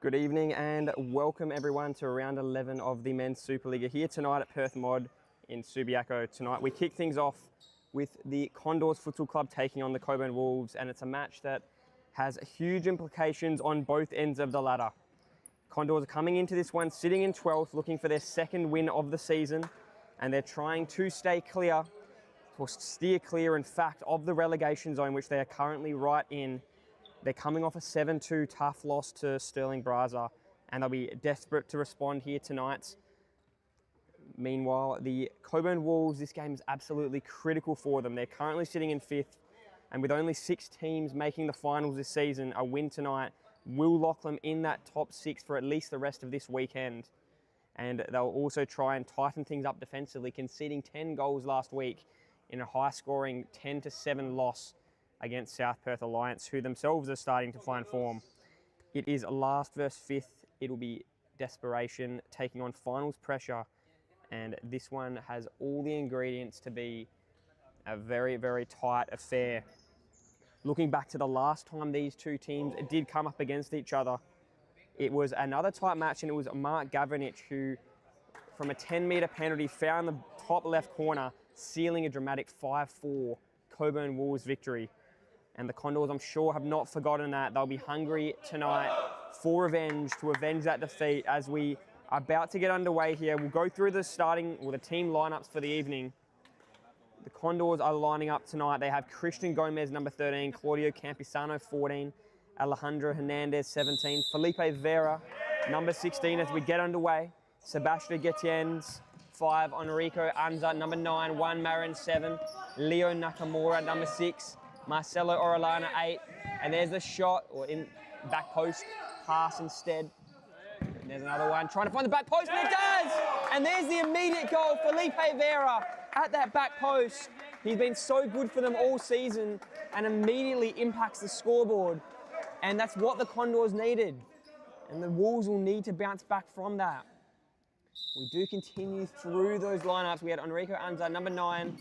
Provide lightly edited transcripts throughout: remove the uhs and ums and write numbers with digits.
Good evening and welcome everyone to round 11 of the Men's Supa-Liga here tonight at Perth Mod in Subiaco. Tonight we kick things off with the Condors Futsal Club taking on the Cockburn Wolves, and it's a match that has huge implications on both ends of the ladder. Condors are coming into this one sitting in 12th, looking for their second win of the season, and they're trying to stay clear, or steer clear in fact, of the relegation zone which they are currently right in. They're coming off a 7-2 tough loss to Sterling Braza, and they'll be desperate to respond here tonight. Meanwhile, the Cockburn Wolves, this game is absolutely critical for them. They're currently sitting in 5th, and with only 6 teams making the finals this season, a win tonight will lock them in that top 6 for at least the rest of this weekend. And they'll also try and tighten things up defensively, conceding 10 goals last week in a high-scoring 10-7 loss against South Perth Alliance, who themselves are starting to find form. It is last versus 5th. It will be desperation taking on finals pressure, and this one has all the ingredients to be a very, very tight affair. Looking back to the last time these two teams did come up against each other, it was another tight match, and it was Mark Gavranich who, from a 10-metre penalty, found the top left corner, sealing a dramatic 5-4 Cockburn Wolves victory. And the Condors, I'm sure, have not forgotten that. They'll be hungry tonight for revenge, to avenge that defeat. As we are about to get underway here, we'll go through the team lineups for the evening. The Condors are lining up tonight. They have Christian Gomez, number 13, Claudio Campisano, 14, Alejandro Hernandez, 17, Felipe Vera, number 16, as we get underway, Sebastian Getiennes, 5, Enrico Anza, number 9, Juan Marin, 7, Leo Nakamura, number 6, Marcelo Orellana, 8, and there's the shot, or in back post, pass instead. And there's another one, trying to find the back post, and it does! And there's the immediate goal, Felipe Vera at that back post. He's been so good for them all season and immediately impacts the scoreboard. And that's what the Condors needed. And the Wolves will need to bounce back from that. We do continue through those lineups. We had Enrico Anza, number 9,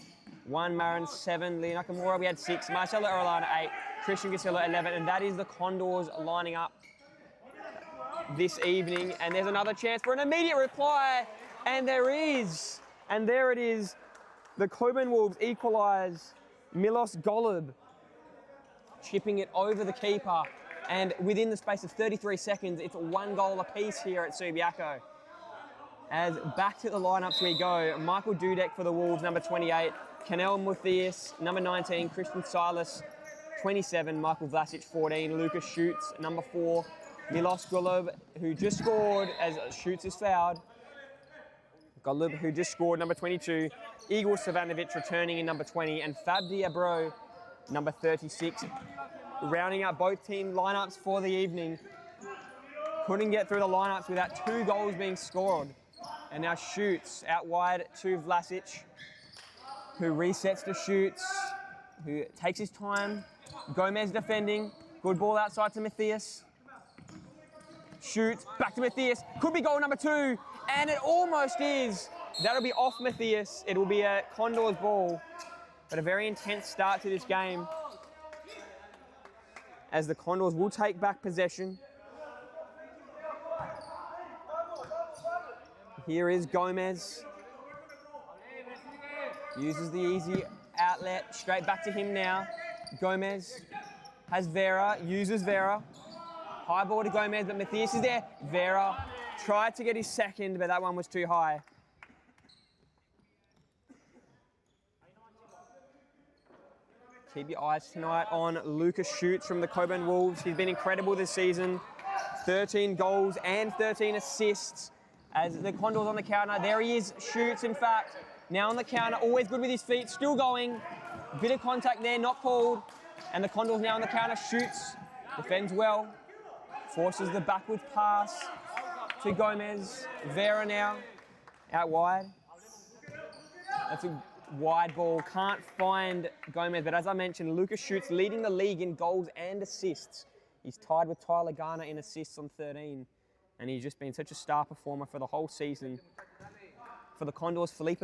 Juan Marin, 7, Leo Nakamura, we had 6, Marcelo Orellana, 8, Christian Gasilla, 11, and that is the Condors lining up this evening. And there's another chance for an immediate reply, and there is, and there it is. The Cockburn Wolves equalise. Milos Golub chipping it over the keeper, and within the space of 33 seconds, it's 1 goal apiece here at Subiaco. As back to the lineups we go, Michael Dudek for the Wolves, number 28, Canel Muthias, number 19, Christian Silas, 27, Michael Vlasic, 14, Lucas Schutz, number 4, Milos Golub, who just scored as Schutz is fouled, Golub, who just scored, number 22, Igor Savanovic returning in number 20, and Fab Diabro, number 36, rounding out both team lineups for the evening. Couldn't get through the lineups without 2 goals being scored. And now Schutz out wide to Vlasic, who resets to Schutz, who takes his time. Gomez defending. Good ball outside to Matthias. Schutz, back to Matthias. Could be goal number 2, and it almost is. That'll be off Matthias. It will be a Condors ball, but a very intense start to this game, as the Condors will take back possession. Here is Gomez. Uses the easy outlet. Straight back to him now. Gomez has Vera. Uses Vera. High ball to Gomez, but Matthias is there. Vera tried to get his second, but that one was too high. Keep your eyes tonight on Lucas Schutz from the Cockburn Wolves. He's been incredible this season. 13 goals and 13 assists. As the Condors on the counter, there he is, Schutz in fact, now on the counter, always good with his feet, still going, bit of contact there, not called, and the Condors now on the counter. Schutz defends well, forces the backwards pass to Gomez. Vera now, out wide. That's a wide ball, can't find Gomez, but as I mentioned, Lucas Schutz leading the league in goals and assists. He's tied with Tyler Garner in assists on 13. And he's just been such a star performer for the whole season. For the Condors, Felipe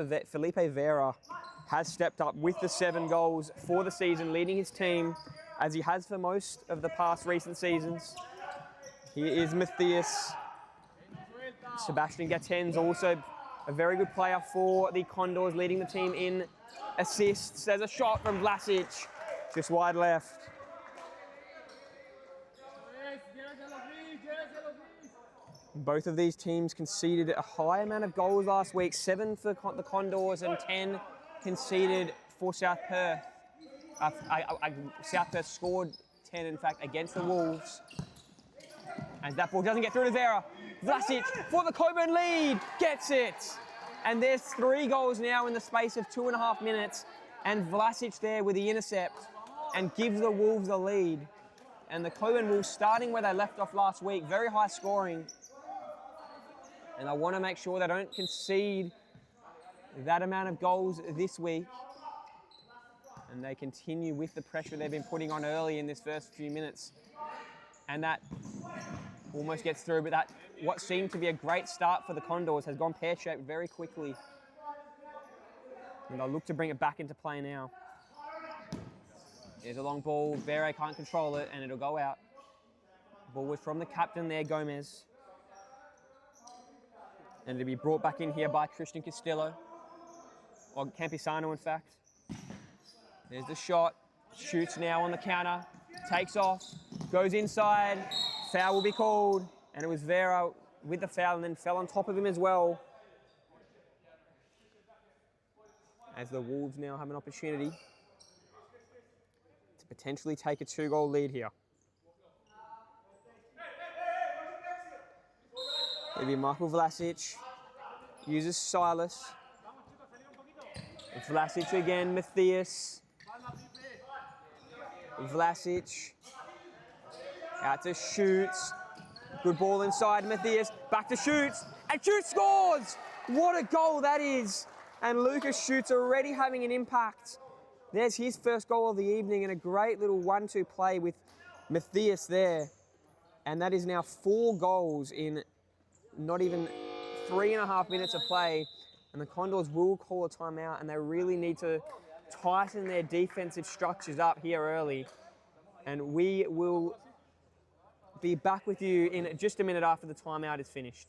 Vera has stepped up with the 7 goals for the season, leading his team, as he has for most of the past recent seasons. Here is Matthias. Sebastian Gatten's also a very good player for the Condors, leading the team in assists. There's a shot from Vlasic, just wide left. Both of these teams conceded a high amount of goals last week, 7 for the Condors and 10 conceded for South Perth. South Perth scored 10, in fact, against the Wolves. As that ball doesn't get through to Vera. Vlasic for the Cockburn lead, gets it. And there's 3 goals now in the space of 2.5 minutes. And Vlasic there with the intercept and gives the Wolves the lead. And the Cockburn Wolves starting where they left off last week, very high scoring. And I want to make sure they don't concede that amount of goals this week. And they continue with the pressure they've been putting on early in this first few minutes. And that almost gets through, but that, what seemed to be a great start for the Condors, has gone pear-shaped very quickly. And they'll look to bring it back into play now. There's a long ball, Vere can't control it, and it'll go out. Ball was from the captain there, Gomez. And it'll be brought back in here by Christian Castillo, or Campisano in fact. There's the shot, shoots now on the counter, takes off, goes inside, foul will be called, and it was Vera with the foul and then fell on top of him as well. As the Wolves now have an opportunity to potentially take a 2-goal lead here. It'll be Michael Vlasic, uses Silas. Vlasic again, Matthias. Vlasic, out to Shoots. Good ball inside, Matthias, back to Shoots, and Shoots scores! What a goal that is! And Lucas Shoots already having an impact. There's his first goal of the evening and a great little 1-2 play with Matthias there. And that is now 4 goals in not even 3.5 minutes of play. And the Condors will call a timeout, and they really need to tighten their defensive structures up here early. And we will be back with you in just a minute after the timeout is finished.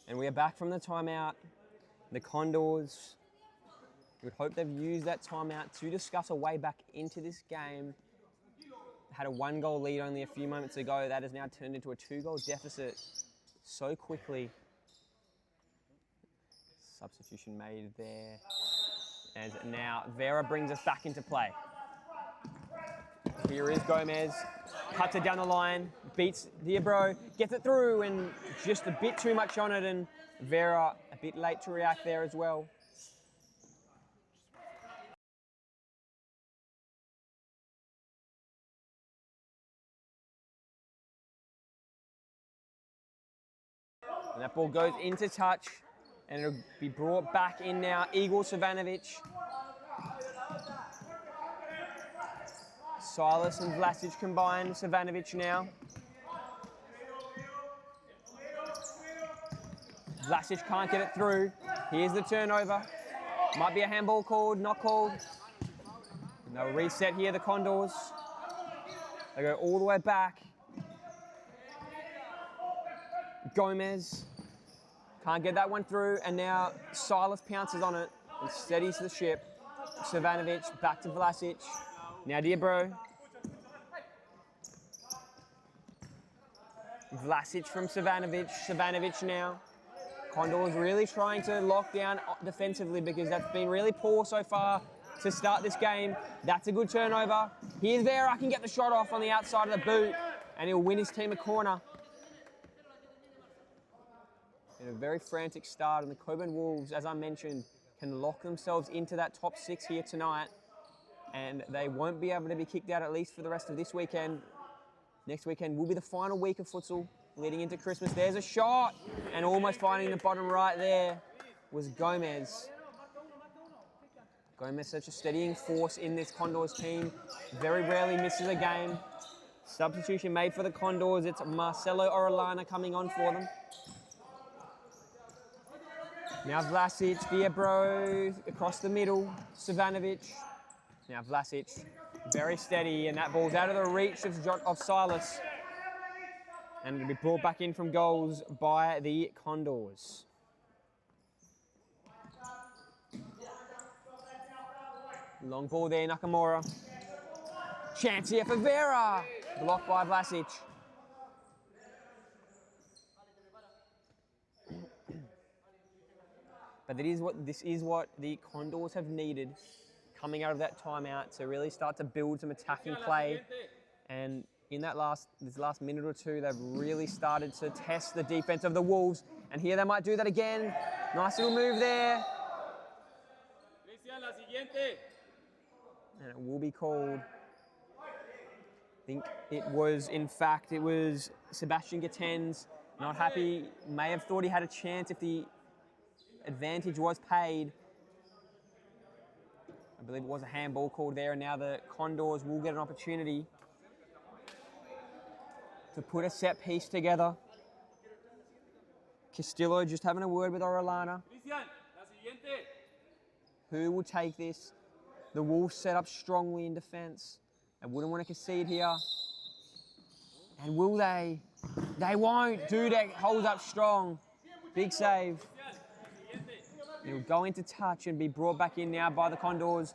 And we are back from the timeout. The Condors, we would hope they've used that timeout to discuss a way back into this game. Had a 1-goal lead only a few moments ago. That has now turned into a 2-goal deficit so quickly. Substitution made there. And now Vera brings us back into play. Here is Gomez, cuts it down the line, beats Diabro, gets it through, and just a bit too much on it, and Vera a bit late to react there as well. And that ball goes into touch, and it'll be brought back in now. Igor Savanovic. Silas and Vlasic combine. Savanovic now. Vlasic can't get it through. Here's the turnover. Might be a handball called, not called. And they'll reset here, the Condors. They go all the way back. Gomez can't get that one through, and now Silas pounces on it. and steadies the ship. Savanovic back to Vlasic. Now Diabro. Vlasic from Savanovic. Savanovic now. Condors really trying to lock down defensively because that's been really poor so far to start this game. That's a good turnover. Here's Vera, can get the shot off on the outside of the boot, and he'll win his team a corner. In a very frantic start, and the Cockburn Wolves, as I mentioned, can lock themselves into that top 6 here tonight, and they won't be able to be kicked out at least for the rest of this weekend. Next weekend will be the final week of futsal leading into Christmas. There's a shot, and almost finding the bottom right there was Gomez. Gomez, such a steadying force in this Condors team. Very rarely misses a game. Substitution made for the Condors. It's Marcelo Orellana coming on for them. Now Vlasic, Diabro across the middle, Savanovic. Now Vlasic, very steady, and that ball's out of the reach of Silas. And it'll be brought back in from goals by the Condors. Long ball there, Nakamura. Chance here for Vera. Blocked by Vlasic. But this is what the Condors have needed coming out of that timeout to really start to build some attacking play. And in this last minute or two, they've really started to test the defense of the Wolves. And here they might do that again. Nice little move there. And it will be called. I think it was Sebastian Gatens. Not happy, may have thought he had a chance if the advantage was paid. I believe it was a handball called there, and now the Condors will get an opportunity to put a set piece together. Castillo just having a word with Orellana. Who will take this? The Wolves set up strongly in defence. They wouldn't want to concede here. And will they? They won't. Dudek holds up strong. Big save. He'll go into touch and be brought back in now by the Condors.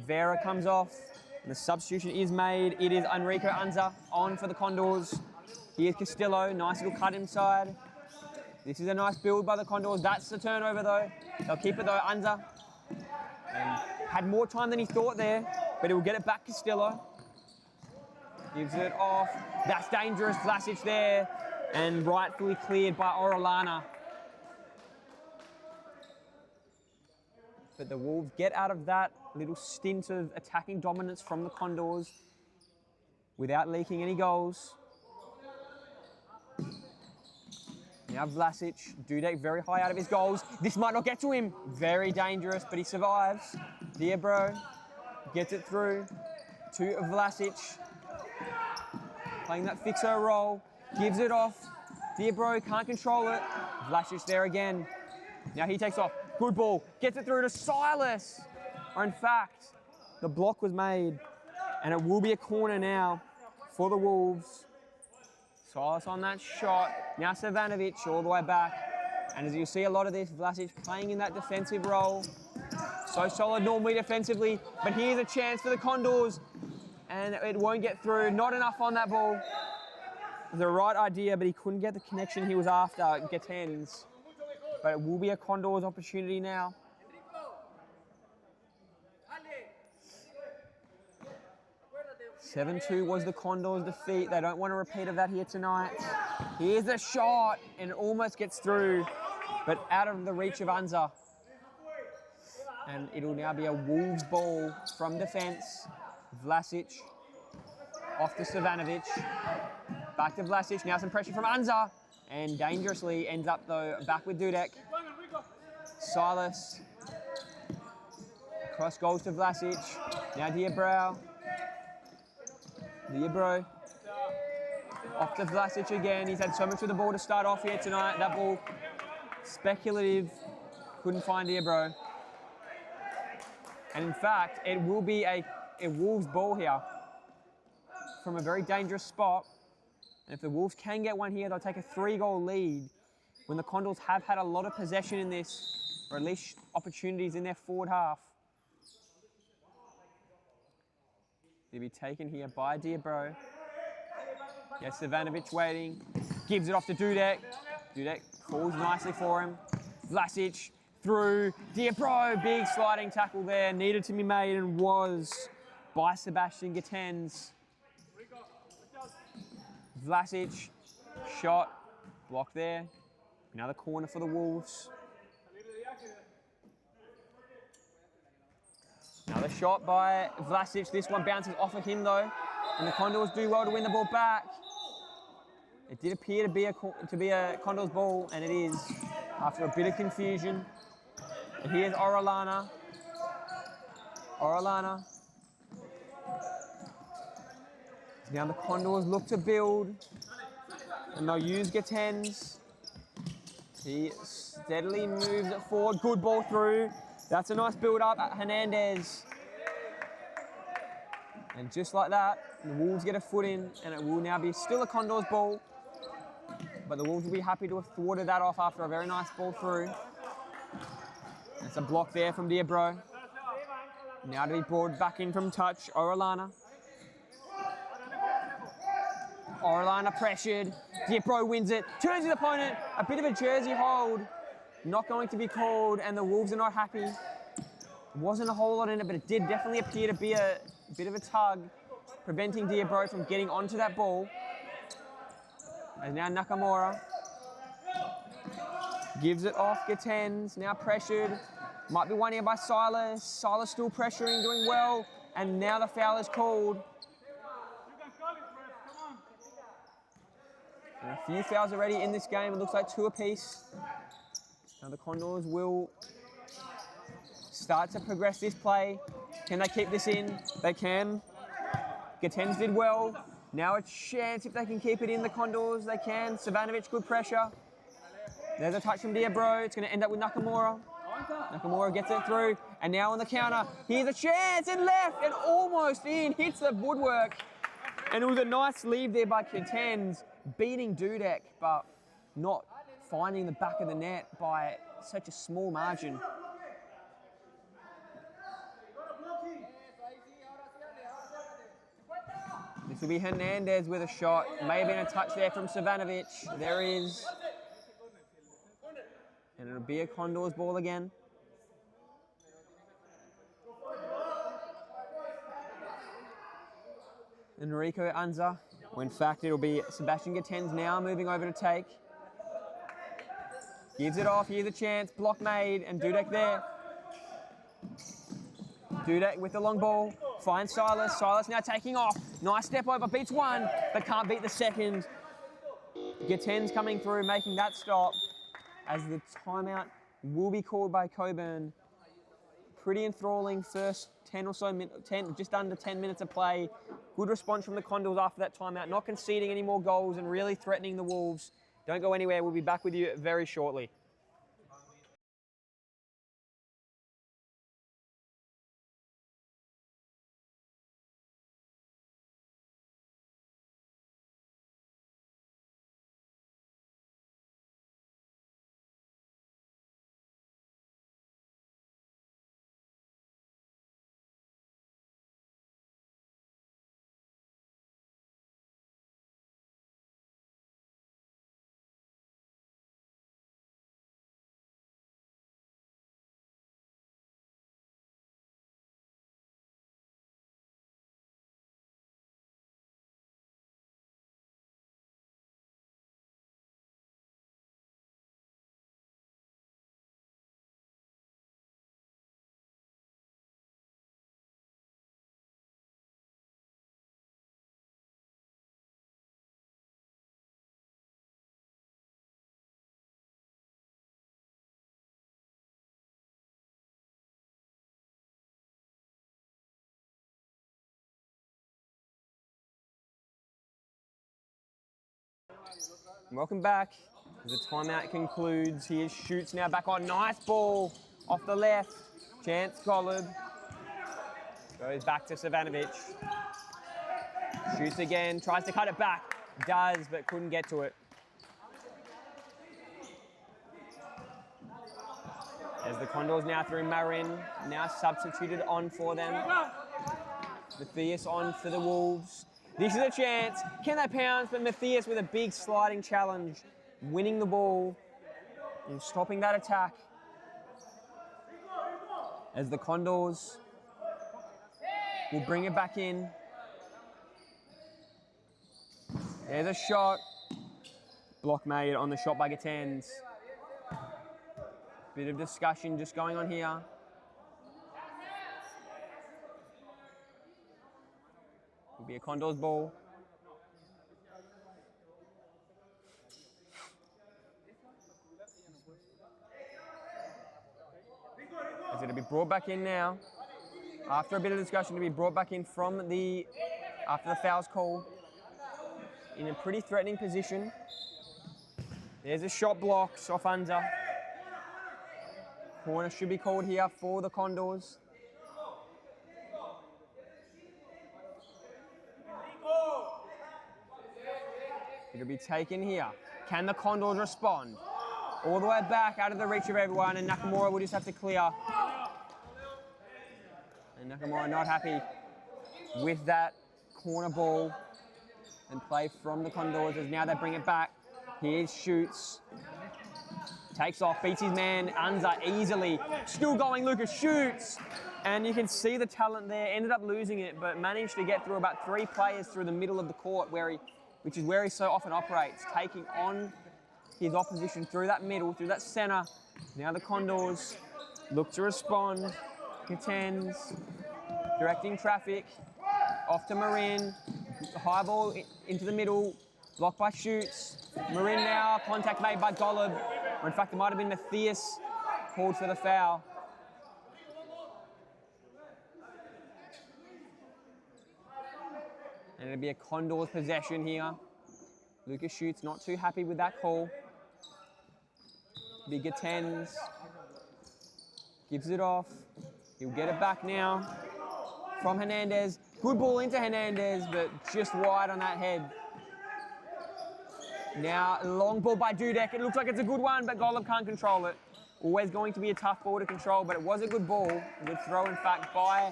Vera comes off. And the substitution is made. It is Enrico Anza on for the Condors. Here's Castillo. Nice little cut inside. This is a nice build by the Condors. That's the turnover though. They'll keep it though. Anza had more time than he thought there, but he'll get it back Castillo. Gives it off. That's dangerous. Vlasic there. And rightfully cleared by Orellana. But the Wolves get out of that little stint of attacking dominance from the Condors without leaking any goals. Now Vlasic, Dudek very high out of his goals. This might not get to him. Very dangerous, but he survives. Diabro gets it through to Vlasic. Playing that fixer role. Gives it off. Diabro can't control it. Vlasic there again. Now he takes off. Good ball. Gets it through to Silas. Or in fact, the block was made. And it will be a corner now for the Wolves. Silas on that shot. Now Savanovic all the way back. And as you see a lot of this, Vlasic playing in that defensive role. So solid normally defensively. But here's a chance for the Condors. And it won't get through. Not enough on that ball. The right idea, but he couldn't get the connection he was after, Gatens. But it will be a Condors opportunity now. (7-2) was the Condors' defeat. They don't want a repeat of that here tonight. Here's a shot, and it almost gets through, but out of the reach of Anza. And it'll now be a Wolves ball from defence. Vlasic off to Savanovic. Back to Vlasic. Now some pressure from Anza. And dangerously ends up, though, back with Dudek. Silas. Cross goals to Vlasic. Now Diabro. Diabro. Off to Vlasic again. He's had so much of the ball to start off here tonight. That ball, speculative. Couldn't find Diabro. And in fact, it will be a Wolves ball here from a very dangerous spot. And if the Wolves can get one here, they'll take a 3-goal lead when the Condors have had a lot of possession in this. or at least opportunities in their forward half. They'll be taken here by Diabro. Yes, Savanovic waiting. Gives it off to Dudek. Dudek falls nicely for him. Vlasic through. Diabro, big sliding tackle there. Needed to be made and was by Sebastian Gatens. Vlasic, shot, block there. Another corner for the Wolves. Another shot by Vlasic. This one bounces off of him though, and the Condors do well to win the ball back. It did appear to be a Condors ball, and it is after a bit of confusion. And here's Orellana. Orellana. Now the Condors look to build, and they'll use Gatens. He steadily moves it forward. Good ball through. That's a nice build-up at Hernandez. And just like that, the Wolves get a foot in, and it will now be still a Condors ball. But the Wolves will be happy to have thwarted that off after a very nice ball through. That's a block there from Diabro. Now to be brought back in from touch, Orellana. Orellana pressured. Diabro wins it. Turns his opponent. A bit of a jersey hold. Not going to be called, and the Wolves are not happy. Wasn't a whole lot in it, but it did definitely appear to be a bit of a tug, preventing Diabro from getting onto that ball. And now Nakamura gives it off. Gatens now pressured. Might be won here by Silas. Silas still pressuring, doing well. And now the foul is called. And a few fouls already in this game. It looks like 2 apiece. Now the Condors will start to progress this play. Can they keep this in? They can. Gatens did well. Now a chance if they can keep it in, the Condors. They can. Savanovic, good pressure. There's a touch from Diabro. It's going to end up with Nakamura. Nakamura gets it through. And now on the counter, here's a chance and left and almost in. Hits the woodwork. And it was a nice leave there by Gatens, beating Dudek, but not finding the back of the net by such a small margin. This will be Hernandez with a shot. May have been a touch there from Savanovic. There is. And it'll be a Condors ball again. Enrico Anza. Well, in fact, it'll be Sebastian Gatens now moving over to take. Gives it off. Here's a chance. Block made. And Dudek there. Dudek with the long ball. Finds Silas. Silas now taking off. Nice step over. Beats one, but can't beat the second. Gatens coming through, making that stop. As the timeout will be called by Cockburn. Pretty enthralling first 10 or so, just under 10 minutes of play. Good response from the Condors after that timeout, not conceding any more goals and really threatening the Wolves. Don't go anywhere, we'll be back with you very shortly. Welcome back. As the timeout concludes, he shoots now back on. Nice ball off the left. Chance Golub. Goes back to Savanovic. Shoots again, tries to cut it back. Does, but couldn't get to it. As the Condors now through Marin, now substituted on for them. Matthias on for the Wolves. This is a chance. Can they pounce? But Matthias with a big sliding challenge, winning the ball and stopping that attack. As the Condors will bring it back in. There's a shot. Block made on the shot by Gatens. Bit of discussion just going on here. Will be a Condors ball. As it'll be brought back in now. After a bit of discussion, to be brought back in from after the foul's call. In a pretty threatening position. There's a shot blocked off under. Corner should be called here for the Condors. It'll be taken here. Can the Condors respond? All the way back, out of the reach of everyone, and Nakamura will just have to clear. And Nakamura not happy with that corner ball and play from the Condors as now they bring it back. He shoots. Takes off, beats his man, Anza easily. Still going, Lucas shoots. And you can see the talent there. Ended up losing it, but managed to get through about 3 players through the middle of the court, which is where he so often operates, taking on his opposition through that middle, through that center. Now the Condors look to respond. Gatens, directing traffic. Off to Marin. High ball into the middle. Blocked by Shoots. Marin now, contact made by Golub. Or in fact, it might have been Matthias called for the foul. And it'll be a Condors possession here. Lucas Shoots not too happy with that call. Bigger Tens gives it off. He'll get it back now from Hernandez. Good ball into Hernandez, but just wide on that head. Now, long ball by Dudek. It looks like it's a good one, but Golub can't control it. Always going to be a tough ball to control, but it was a good ball. A good throw, in fact, by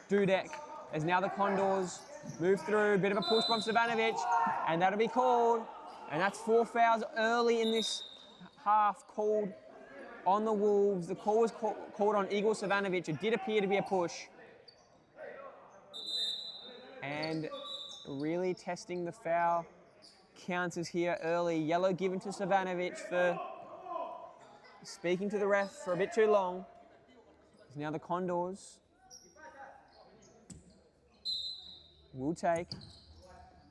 Dudek. As now the Condors move through. Bit of a push from Savanovic, and that'll be called. And that's 4 fouls early in this half called on the Wolves. The call was called on Igor Savanovic. It did appear to be a push. And really testing the foul counters here early. Yellow given to Savanovic for speaking to the ref for a bit too long. Now the Condors will take.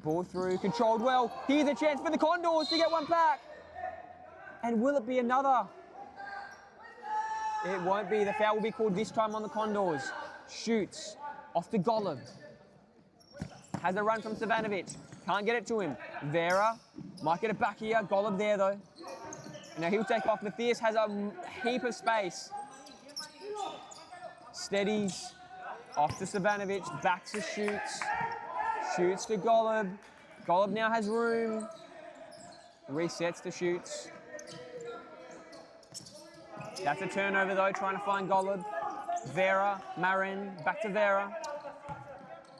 Ball through, controlled well. Here's a chance for the Condors to get one back. And will it be another? It won't be. The foul will be called this time on the Condors. Shoots off to Golub. Has a run from Savanovic. Can't get it to him. Vera might get it back here. Golub there though. And now he'll take off. Matthias has a heap of space. Steadies. Off to Savanovic. Back to Shoots. Shoots to Golub. Golub now has room. Resets to Shoots. That's a turnover though, trying to find Golub. Vera, Marin, back to Vera.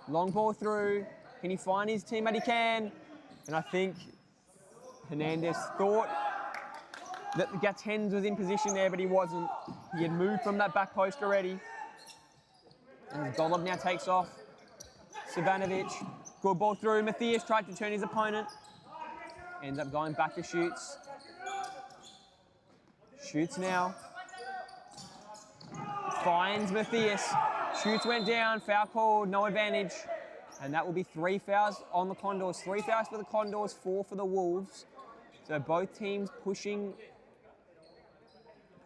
Long ball through. Can he find his teammate? He can. And I think Hernandez thought that Gatens was in position there, but he wasn't. He had moved from that back post already. And Golub now takes off. Savanovic, good ball through. Matthias tried to turn his opponent. Ends up going back to Shoots. Shoots now. Finds Matthias. Shoots went down, foul called, no advantage. And that will be 3 fouls on the Condors. 3 fouls for the Condors, 4 for the Wolves. So both teams pushing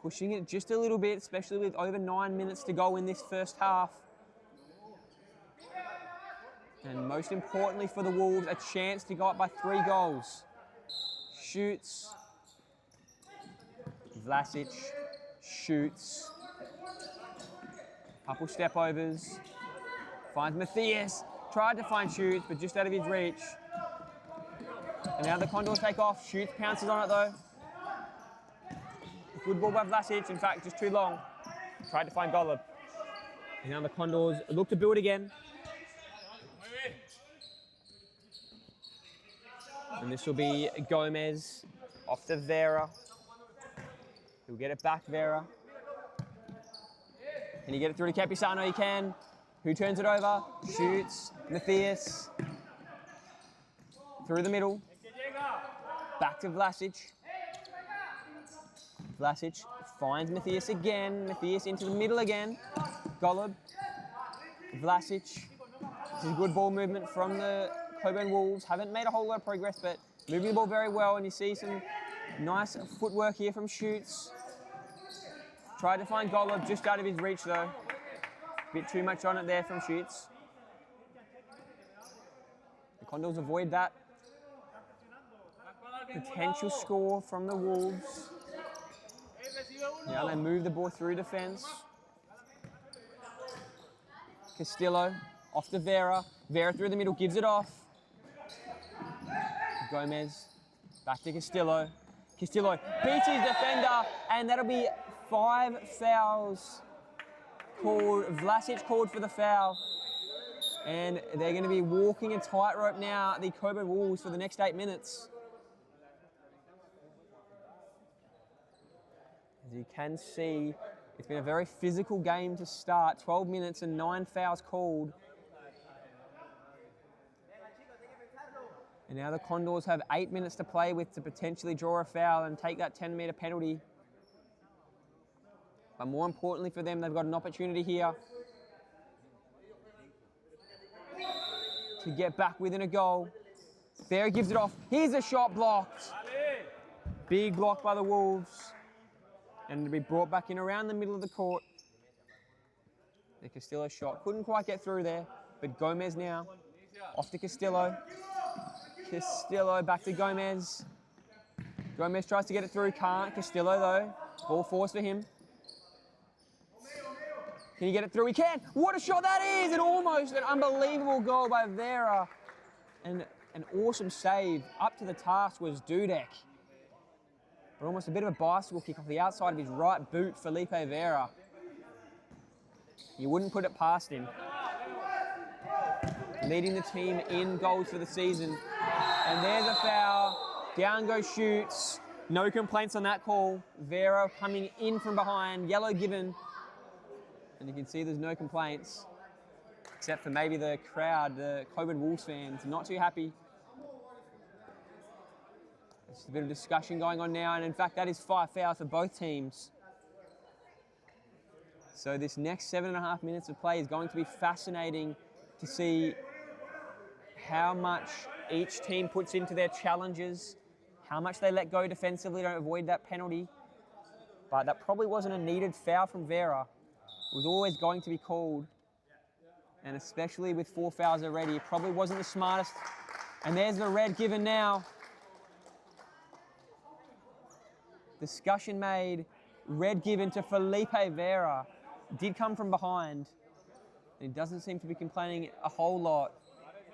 it just a little bit, especially with over 9 minutes to go in this first half. And most importantly for the Wolves, a chance to go up by 3 goals. Shoots. Vlasic shoots. Couple step overs. Finds Matthias. Tried to find Shoots, but just out of his reach. And now the Condors take off. Shoots pounces on it though. Good ball by Vlasic, in fact, just too long. Tried to find Golub. Now the Condors look to build again. And this will be Gomez off to Vera. He'll get it back, Vera. Can he get it through to Capisano? He can. Who turns it over? Shoots. Matthias. Through the middle. Back to Vlasic. Vlasic finds Matthias again. Matthias into the middle again. Golub. Vlasic. This is good ball movement from the Cockburn Wolves. Haven't made a whole lot of progress, but moving the ball very well. And you see some nice footwork here from Shoots. Tried to find Golub, just out of his reach though. Bit too much on it there from Shoots. The Condors avoid that. Potential score from the Wolves. Now they move the ball through defence. Castillo off to Vera. Vera through the middle, gives it off. Gomez back to Castillo. Castillo beats his defender, and that'll be 5 fouls called. Vlasic called for the foul. And they're going to be walking a tightrope now, the Cockburn Wolves, for the next 8 minutes. As you can see, it's been a very physical game to start. 12 minutes and 9 fouls called. And now the Condors have 8 minutes to play with to potentially draw a foul and take that 10-metre penalty. But more importantly for them, they've got an opportunity here to get back within a goal. Vera gives it off. Here's a shot blocked. Big block by the Wolves. And to be brought back in around the middle of the court. The Castillo shot couldn't quite get through there, but Gomez now off to Castillo. Castillo back to Gomez. Gomez tries to get it through, can't. Castillo though, ball forced for him. Can he get it through? He can. What a shot that is! And almost an unbelievable goal by Vera. And an awesome save. Up to the task was Dudek. But almost a bit of a bicycle kick off the outside of his right boot, Felipe Vera. You wouldn't put it past him. Leading the team in goals for the season. And there's a foul. Down goes Shoots. No complaints on that call. Vera coming in from behind. Yellow given. And you can see there's no complaints. Except for maybe the crowd, the Cockburn Wolves fans. Not too happy. There's a bit of discussion going on now, and in fact that is 5 fouls for both teams. So this next 7.5 minutes of play is going to be fascinating to see how much each team puts into their challenges, how much they let go defensively to avoid that penalty. But that probably wasn't a needed foul from Vera. It was always going to be called. And especially with 4 fouls already, it probably wasn't the smartest. And there's the red given now. Discussion made, red given to Felipe Vera. Did come from behind. And he doesn't seem to be complaining a whole lot.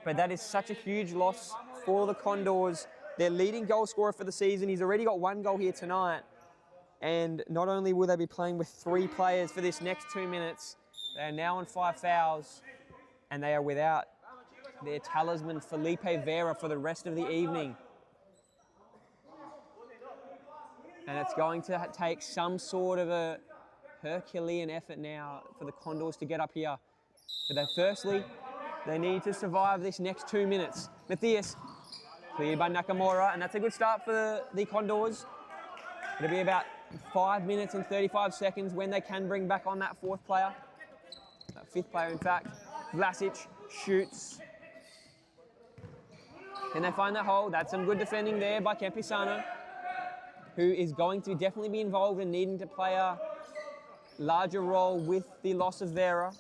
But that is such a huge loss for the Condors. Their leading goal scorer for the season. He's already got 1 goal here tonight. And not only will they be playing with 3 players for this next 2 minutes, they are now on 5 fouls. And they are without their talisman Felipe Vera for the rest of the evening. And it's going to take some sort of a Herculean effort now for the Condors to get up here. But firstly, they need to survive this next 2 minutes. Matthias, cleared by Nakamura, and that's a good start for the Condors. It'll be about 5 minutes and 35 seconds when they can bring back on that 4th player. That 5th player, in fact. Vlasic shoots. Can they find that hole? That's some good defending there by Capisano, who is going to definitely be involved in needing to play a larger role with the loss of Vera.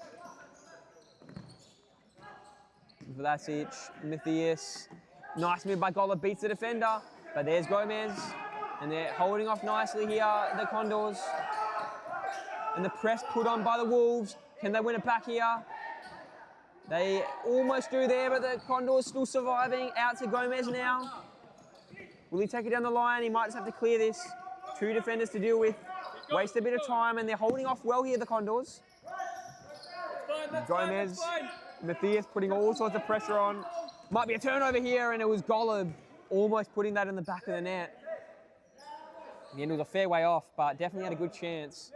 Vlasic, Matthias. Nice move by Golub, beats the defender. But there's Gomez. And they're holding off nicely here, the Condors. And the press put on by the Wolves. Can they win it back here? They almost do there, but the Condors still surviving. Out to Gomez now. Will he take it down the line? He might just have to clear this. 2 defenders to deal with. waste a bit of time, and they're holding off well here, the Condors. Gomez, Matthias putting all sorts of pressure on. Might be a turnover here, and it was Golub almost putting that in the back of the net. The end was a fair way off, but definitely had a good chance.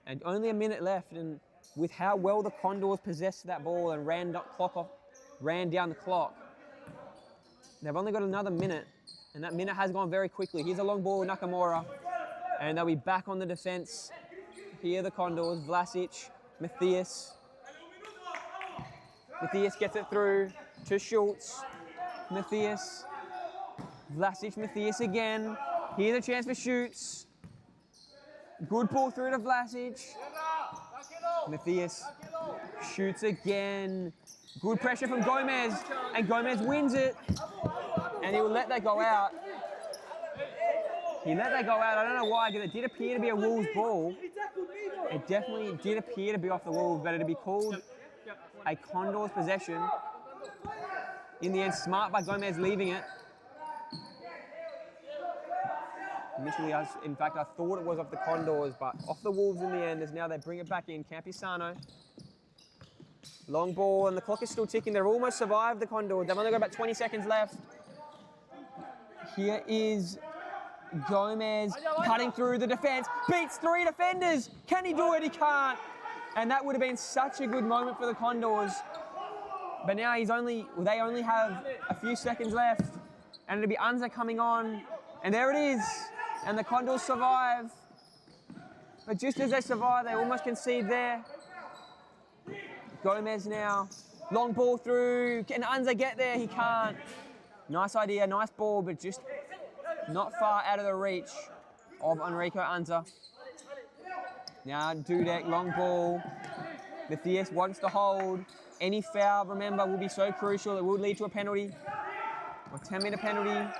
And only a minute left, and with how well the Condors possessed that ball and ran down the clock, they've only got another minute, and that minute has gone very quickly. Here's a long ball with Nakamura, and they'll be back on the defense. Here the Condors, Vlasic, Matthias. Matthias gets it through to Schultz. Matthias, Vlasic, Matthias again. Here's a chance for Schultz. Good ball through to Vlasic. Matthias shoots again. Good pressure from Gomez, and Gomez wins it. And he will let that go out. He let that go out. I don't know why, because it did appear to be a Wolves ball. It definitely did appear to be off the Wolves, but it'd be called a Condors possession. In the end, smart by Gomez leaving it. Initially, in fact, I thought it was off the Condors, but off the Wolves in the end, as now they bring it back in. Campisano. Long ball, and the clock is still ticking. They've almost survived the Condors. They've only got about 20 seconds left. Here is Gomez cutting through the defense. Beats 3 defenders. Can he do it? He can't. And that would have been such a good moment for the Condors. But now they only have a few seconds left. And it'll be Anza coming on. And there it is. And the Condors survive. But just as they survive, they almost concede there. Gomez now. Long ball through. Can Anza get there? He can't. Nice idea, nice ball, but just not far out of the reach of Enrico Anza. Now Dudek, long ball. Matthias wants to hold. Any foul, remember, will be so crucial. It will lead to a penalty. A 10-meter penalty.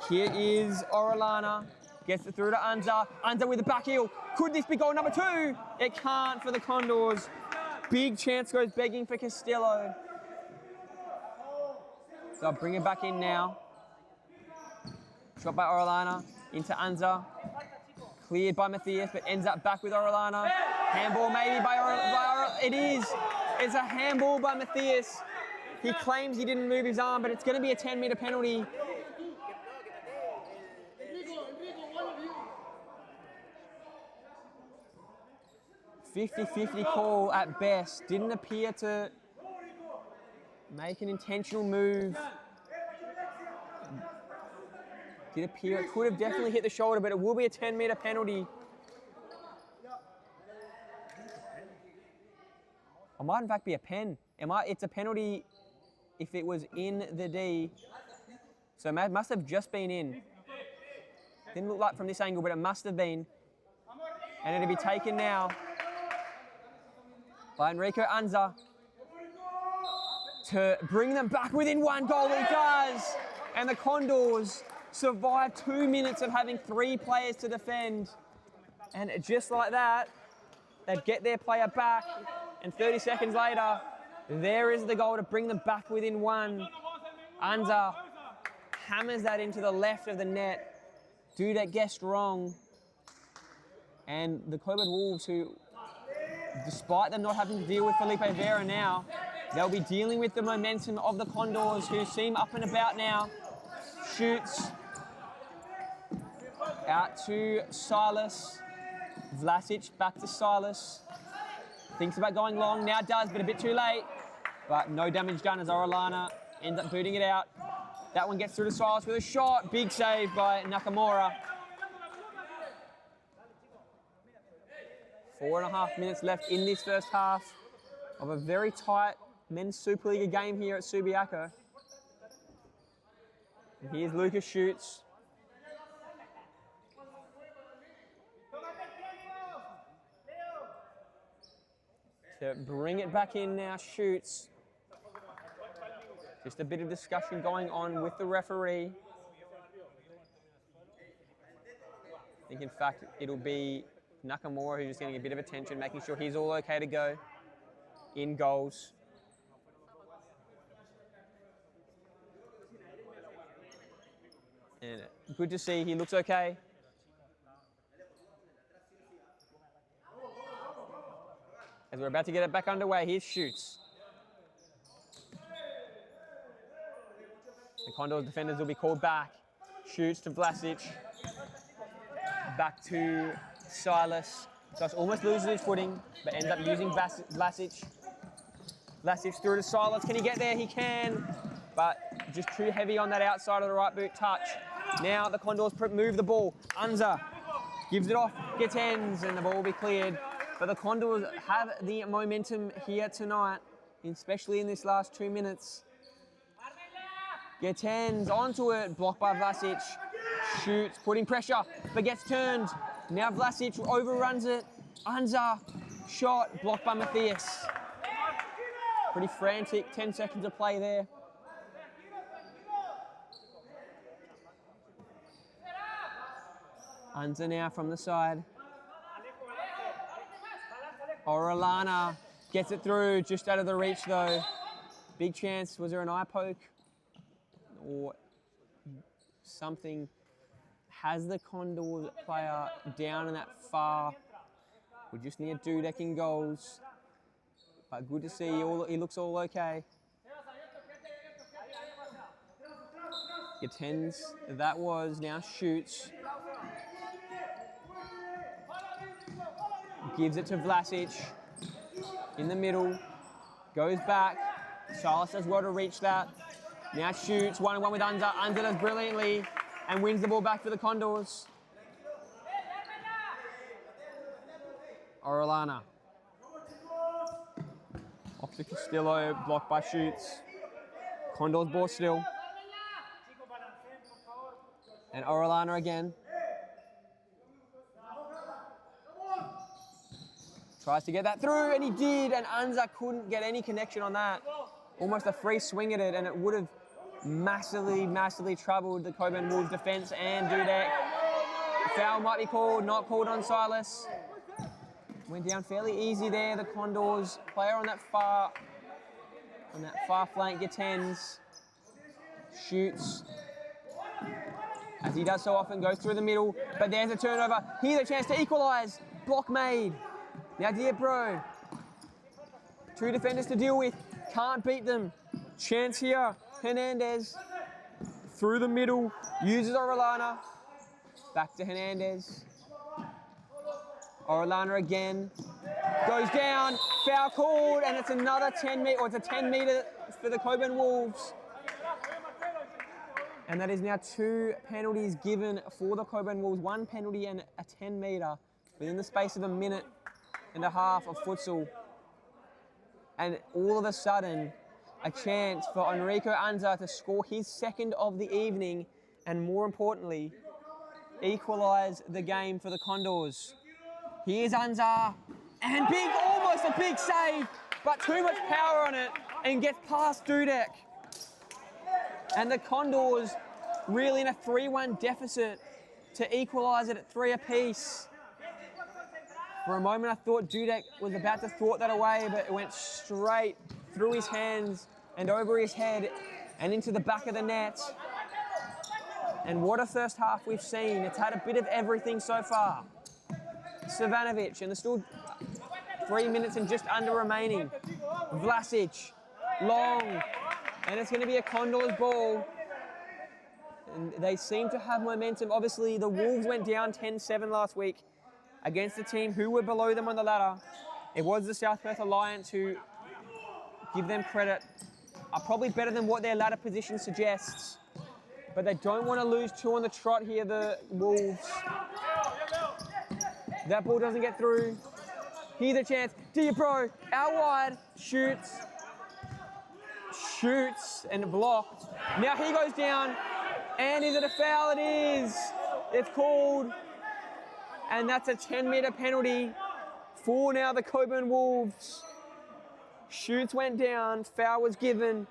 Here is Orellana. Gets it through to Anza. Anza with the back heel. Could this be goal number 2? It can't for the Condors. Big chance goes begging for Castillo. So I'll bring it back in now. Shot by Orellana into Anza. Cleared by Matthias, but ends up back with Orellana. Handball maybe by Orellana. It is. It's a handball by Matthias. He claims he didn't move his arm, but it's going to be a 10-meter penalty. "50-50 call at best. Didn't appear to make an intentional move. Did appear it could have definitely hit the shoulder, but it will be a 10-meter penalty. It might in fact be a pen. It's a penalty if it was in the D. So it must have just been in. Didn't look like from this angle, but it must have been. And it'll be taken now by Enrico Anza to bring them back within 1 goal. He does. And the Condors survive 2 minutes of having 3 players to defend. And just like that, they'd get their player back. And 30 seconds later, there is the goal to bring them back within 1. Anza hammers that into the left of the net. Dudek guessed wrong. And the Cockburn Wolves, who, despite them not having to deal with Felipe Vera now, they'll be dealing with the momentum of the Condors, who seem up and about now. Shoots out to Silas. Vlasic back to Silas. Thinks about going long, now does, but a bit too late. But no damage done as Orellana ends up booting it out. That one gets through to Silas with a shot. Big save by Nakamura. 4.5 minutes left in this first half of a very tight men's Supa-Liga game here at Subiaco. And here's Lucas Shoots. To bring it back in now, Shoots. Just a bit of discussion going on with the referee. I think, in fact, it'll be Nakamura who's just getting a bit of attention, making sure he's all okay to go in goals. And good to see he looks okay. We're about to get it back underway. Here's Shoots. The Condors defenders will be called back. Shoots to Vlasic. Back to Silas. Silas almost loses his footing, but ends up using Vlasic. Vlasic through to Silas. Can he get there? He can, but just too heavy on that outside of the right boot touch. Now the Condors move the ball. Unza gives it off, gets ends, and the ball will be cleared. But the Condors have the momentum here tonight, especially in this last 2 minutes. Gets ends onto it, blocked by Vlasic. Shoots, putting pressure, but gets turned. Now Vlasic overruns it. Unza, shot, blocked by Matthias. Pretty frantic, 10 seconds of play there. Unza now from the side. R11 gets it through, just out of the reach though. Big chance, was there an eye poke? Or something? Has the Condors player down in that far? We just need Dudek in goals. But good to see, he looks all okay. Getens, that was, now Shoots. Gives it to Vlasic in the middle, goes back. Silas does well to reach that. Now Shoots, 1-on-1 with Unza. Unza does brilliantly and wins the ball back for the Condors. Orellana. Off to Castillo, blocked by Shoots. Condors ball still. And Orellana again. Tries to get that through, and he did, and Unza couldn't get any connection on that. Almost a free swing at it, and it would have massively, massively troubled the Cockburn Wolves defence and Dudek. Foul might be called, not called on Silas. Went down fairly easy there. The Condors player on that far flank, Getens. Shoots. As he does so often, goes through the middle, but there's a turnover. Here's a chance to equalise. Block made. Now Diabro. 2 defenders to deal with. Can't beat them. Chance here. Hernandez. Through the middle. Uses Orellana. Back to Hernandez. Orellana again. Goes down. Foul called. And it's another 10 metre, or it's a 10 metre for the Cockburn Wolves. And that is now 2 penalties given for the Cockburn Wolves. 1 penalty and a 10 metre within the space of a minute and a half of futsal. And all of a sudden, a chance for Enrico Unza to score his second of the evening and, more importantly, equalise the game for the Condors. Here's Unza, and almost a big save, but too much power on it and gets past Dudek. And the Condors really in a 3-1 deficit to equalise it at 3 apiece. For a moment, I thought Dudek was about to thwart that away, but it went straight through his hands and over his head and into the back of the net. And what a first half we've seen. It's had a bit of everything so far. Savanovic, and there's still 3 minutes and just under remaining. Vlasic, long, and it's going to be a Condors ball. And they seem to have momentum. Obviously, the Wolves went down 10-7 last week against a team who were below them on the ladder. It was the South Perth Alliance who, give them credit, are probably better than what their ladder position suggests. But they don't want to lose 2 on the trot here, the Wolves. That ball doesn't get through. Here's the chance. Diabro, out wide, shoots, and blocked. Now he goes down, and is it a foul? It is. It's called. And that's a 10-metre penalty for now the Cockburn Wolves. Shoots went down, foul was given,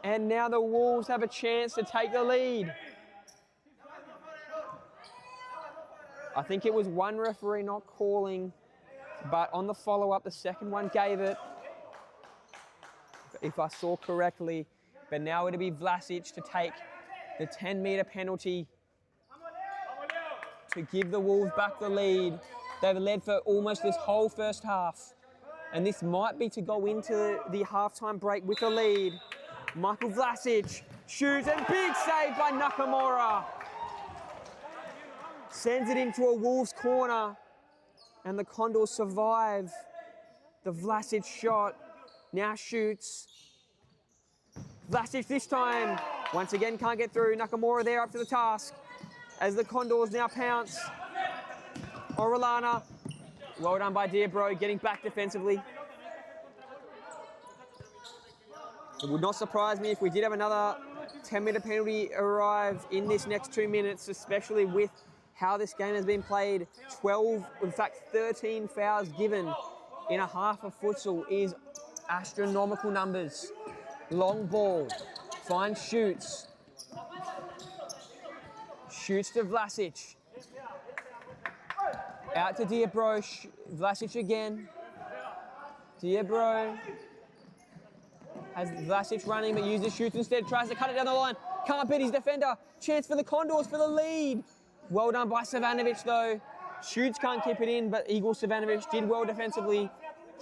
and now the Wolves have a chance to take the lead. I think it was one referee not calling, but on the follow-up, the second one gave it, if I saw correctly. But now it'll be Vlasic to take the 10-metre penalty to give the Wolves back the lead. They've led for almost this whole first half. And this might be to go into the halftime break with a lead. Michael Vlasic shoots and big save by Nakamura. Sends it into a Wolves corner and the Condors survive the Vlasic shot. Now shoots. Vlasic this time, once again can't get through. Nakamura there up to the task as the Condors now pounce. Orellana, well done by Diabro, getting back defensively. It would not surprise me if we did have another 10-metre penalty arrive in this next 2 minutes, especially with how this game has been played. 12, in fact 13 fouls given in a half of futsal is astronomical numbers. Long ball, finds Shoots. Shoots to Vlasic. Out to Diabro, Vlasic again. Diabro has Vlasic running but uses Shoots instead, tries to cut it down the line. Can't beat his defender. Chance for the Condors for the lead. Well done by Savanovic though. Shoots can't keep it in, but Igor Savanovic did well defensively,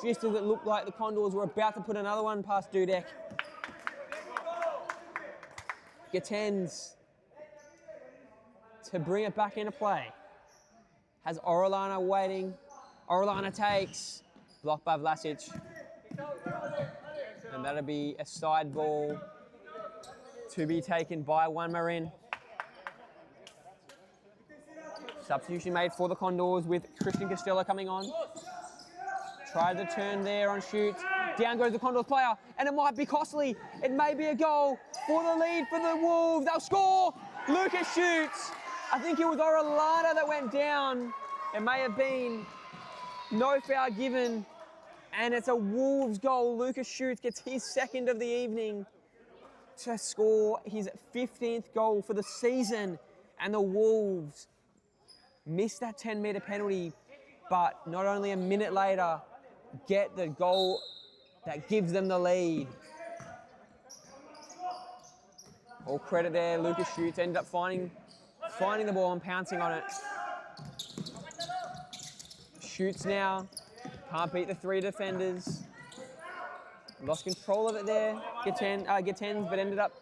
just as it looked like the Condors were about to put another one past Dudek. Gatens to bring it back into play. Has Orellana waiting. Orellana takes. Blocked by Vlasic. And that'll be a side ball to be taken by Juan Marin. Substitution made for the Condors with Christian Costello coming on. Tried the turn there on Shoot. Down goes the Condors player, and it might be costly. It may be a goal for the lead for the Wolves. They'll score. Lucas Shoots. I think it was Orellana that went down. It may have been. No foul given, and it's a Wolves goal. Lucas Shoots gets his second of the evening to score his 15th goal for the season, and the Wolves missed that 10-metre penalty, but not only a minute later, get the goal that gives them the lead. All credit there, Lucas Shoots ended up finding the ball and pouncing on it. Shoots now, can't beat the three defenders. Lost control of it there, Gatens, but ended up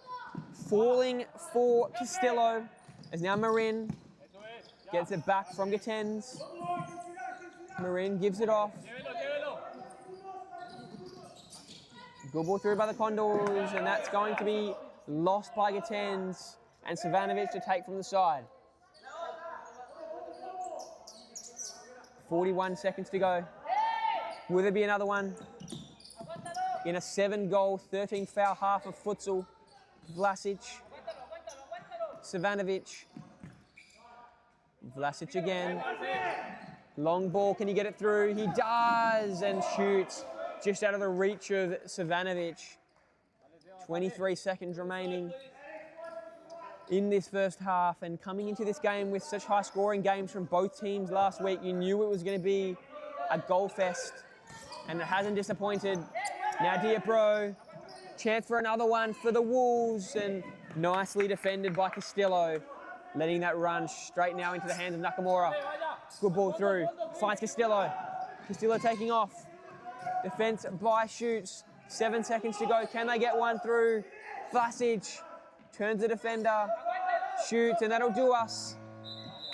falling for Costello. As now Marin gets it back from Gatens. Marin gives it off. Good ball through by the Condors, and that's going to be lost by Gatens and Savanovic to take from the side. 41 seconds to go. Will there be another one? In a 7-goal, 13-foul half of futsal, Vlasic, Savanovic, Vlasic again. Long ball, can he get it through? He does, and shoots just out of the reach of Savanovic. 23 seconds remaining in this first half, and coming into this game with such high scoring games from both teams last week, you knew it was going to be a goal fest, and it hasn't disappointed. Now Diabro, chance for another one for the Wolves, and nicely defended by Costello, letting that run straight now into the hands of Nakamura. Good ball through, finds Costello. Costello taking off. Defense by Shoots. 7 seconds to go. Can they get one through? Vlasic turns the defender. Shoots, and that'll do us.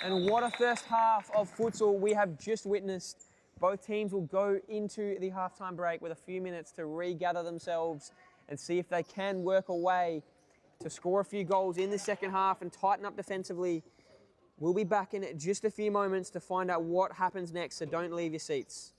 And what a first half of futsal we have just witnessed. Both teams will go into the halftime break with a few minutes to regather themselves and see if they can work a way to score a few goals in the second half and tighten up defensively. We'll be back in just a few moments to find out what happens next, so don't leave your seats.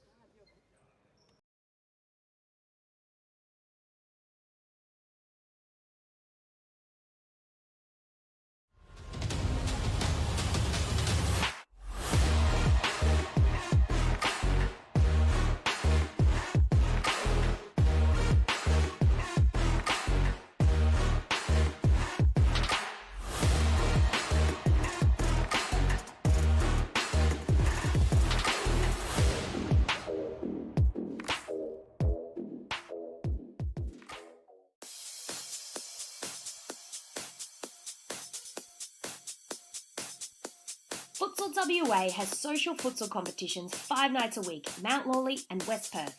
Futsal WA has social futsal competitions 5 nights a week, Mount Lawley and West Perth.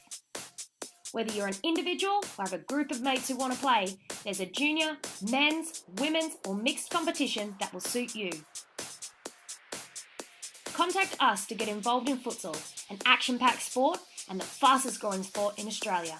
Whether you're an individual or have a group of mates who want to play, there's a junior, men's, women's or mixed competition that will suit you. Contact us to get involved in futsal, an action-packed sport and the fastest growing sport in Australia.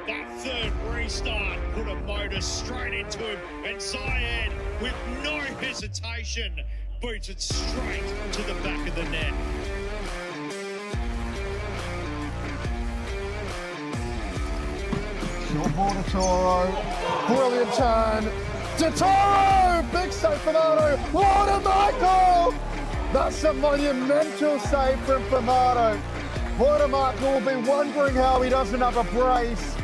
That third restart put a motor straight into him, and Syed, with no hesitation, boots it straight to the back of the net. Short ball to Toro, brilliant turn to Toro, big save from Ardo, what a Michael! That's a monumental save from Famato. What Michael will be wondering how he doesn't have a brace.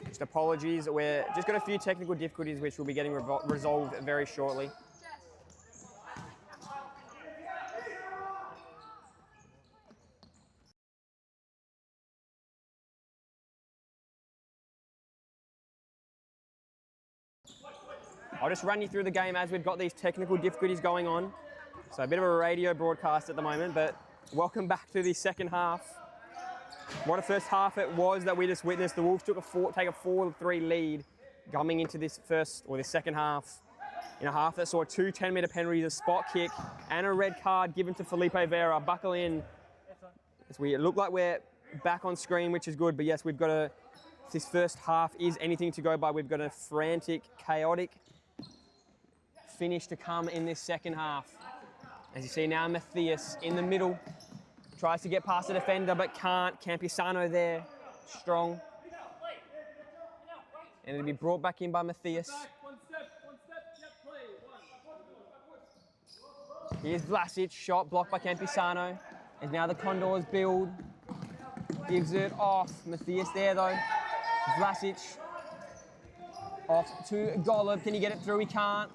Just apologies, we're just got a few technical difficulties which will be getting resolved very shortly. I'll just run you through the game as we've got these technical difficulties going on. So a bit of a radio broadcast at the moment, but welcome back to the second half. What a first half it was that we just witnessed. The Wolves take a 4-3 lead coming into this second half. In a half that saw 2 10-metre penalties, a spot kick, and a red card given to Felipe Vera. Buckle in. As we look like we're back on screen, which is good, but yes, we've got if this first half is anything to go by, we've got a frantic, chaotic finish to come in this second half. As you see now, Matthias in the middle. Tries to get past the defender, but can't. Campisano there, strong. And it'll be brought back in by Matthias. Here's Vlasic, shot blocked by Campisano. And now the Condors build. Gives it off. Matthias there though. Vlasic. Off to Golub. Can he get it through? He can't.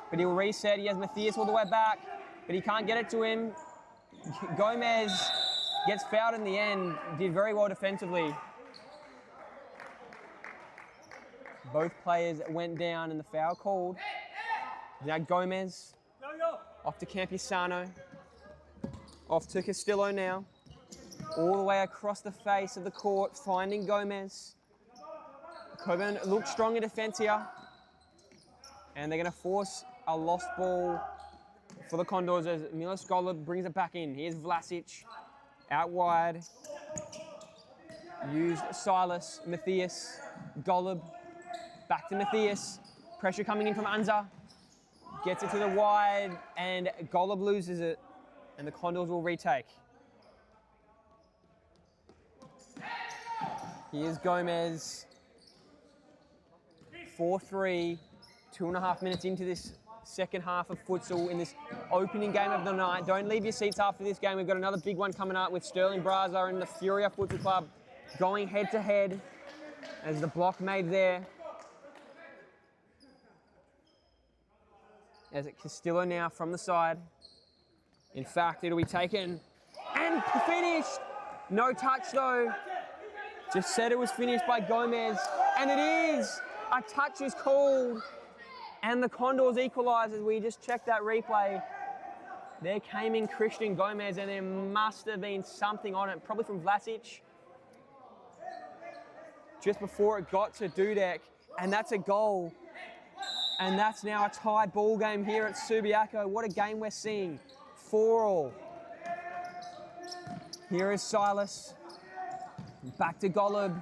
But he'll reset. He has Matthias all the way back. But he can't get it to him. Gomez gets fouled in the end. Did very well defensively. Both players went down and the foul called. Now Gomez. Off to Campisano. Off to Castillo now. All the way across the face of the court, finding Gomez. Cockburn looks strong in defence here. And they're going to force a lost ball for the Condors as Milos Golub brings it back in. Here's Vlasic out wide. Used Silas, Matthias, Golub. Back to Matthias. Pressure coming in from Anza. Gets it to the wide and Golub loses it. And the Condors will retake. Here's Gomez. 4-3, 2.5 minutes into this second half of futsal in this opening game of the night. Don't leave your seats after this game. We've got another big one coming up with Sterling Braza and the Furia Futsal Club going head to head as the block made there. As it Castillo now from the side. In fact, it'll be taken and finished. No touch though. Just said it was finished by Gomez, and it is. A touch is called, and the Condors equalise as we just checked that replay. There came in Christian Gomez, and there must have been something on it, probably from Vlasic, just before it got to Dudek, and that's a goal. And that's now a tied ball game here at Subiaco. What a game we're seeing. 4-4. Here is Silas. Back to Golub.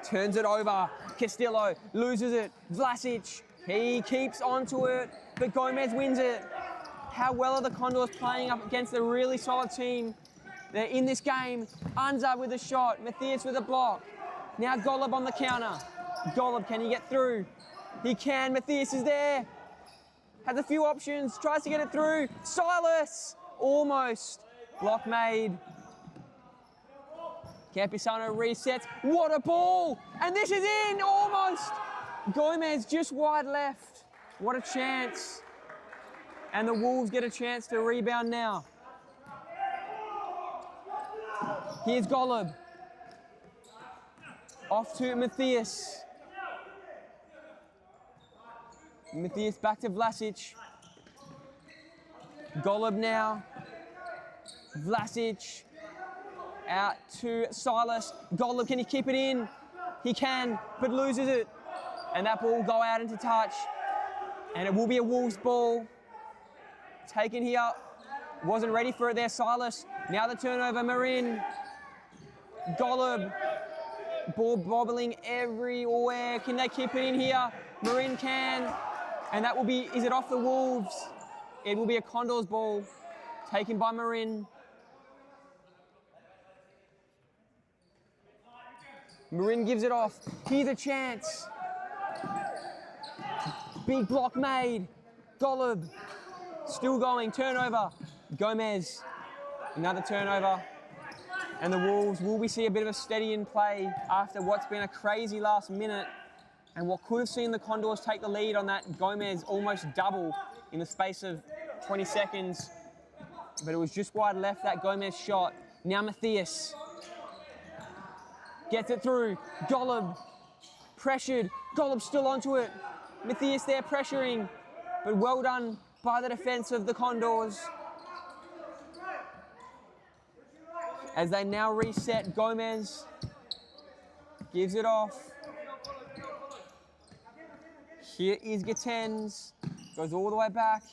Turns it over. Castillo loses it. Vlasic, he keeps onto it, but Gomez wins it. How well are the Condors playing up against a really solid team? They're in this game. Anza with a shot. Matthias with a block. Now Golub on the counter. Golub, can he get through? He can. Matthias is there. Has a few options. Tries to get it through. Silas! Almost. Block made. Campisano resets. What a ball! And this is in, almost! Gomez just wide left. What a chance. And the Wolves get a chance to rebound now. Here's Golub. Off to Matthias. Matthias back to Vlasic. Golub now. Vlasic. Out to Silas. Golub, can he keep it in? He can, but loses it. And that ball will go out into touch. And it will be a Wolves ball. Taken here. Wasn't ready for it there, Silas. Now the turnover, Marin. Golub. Ball bobbling everywhere. Can they keep it in here? Marin can. And that will be, is it off the Wolves? It will be a Condors ball. Taken by Marin. Marin gives it off. Here's a chance. Big block made. Golub. Still going. Turnover. Gomez. Another turnover. And the Wolves, will we see a bit of a steady in play after what's been a crazy last minute and what could have seen the Condors take the lead on that Gomez almost double in the space of 20 seconds. But it was just wide left, that Gomez shot. Now Matthias. Gets it through. Golub. Pressured. Golub still onto it. Matthias there pressuring. But well done by the defence of the Condors. As they now reset, Gomez gives it off. Here is Gatens. Goes all the way back.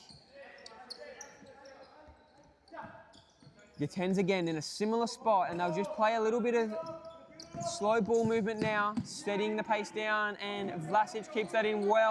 Gatens again in a similar spot, and they'll just play a little bit of slow ball movement now, steadying the pace down, and Vlasic keeps that in well.